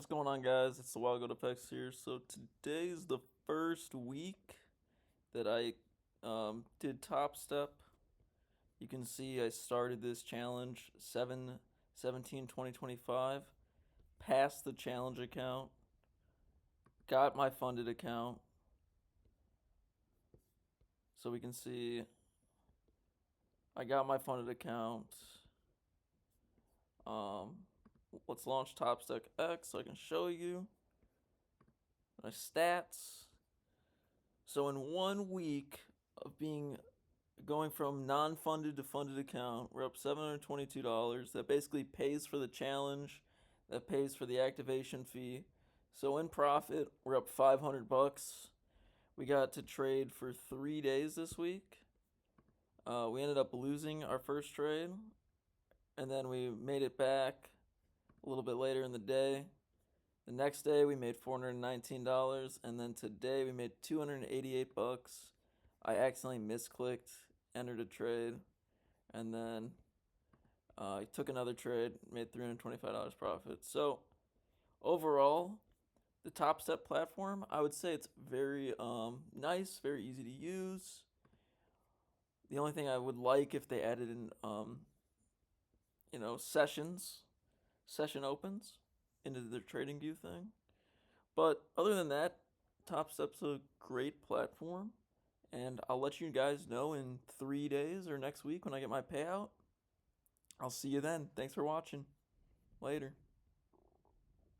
What's going on, guys? It's the Wild Goat Apex here. So today's the first week that I did Top Step. You can see I started this challenge 7/17/2025, passed the challenge account, got my funded account. So we can see I got my funded account. Um, let's launch Top Step X so I can show you my stats. So in 1 week of being going from non-funded to funded account, we're up $722. That basically pays for the challenge, that pays for the activation fee. So in profit, we're up 500 bucks. We got to trade for 3 days this week. We ended up losing our first trade, and then we made it back a little bit later in the day. The next day we made $419, and then today we made 288 bucks. I accidentally misclicked, entered a trade, and then I took another trade, made $325 profit. So overall, the Top Step platform, I would say it's very nice, very easy to use. The only thing I would like if they added in, session opens into their trading view thing. But other than that, Top Step's a great platform, and I'll let you guys know in 3 days or next week when I get my payout. I'll see you then. Thanks for watching. Later.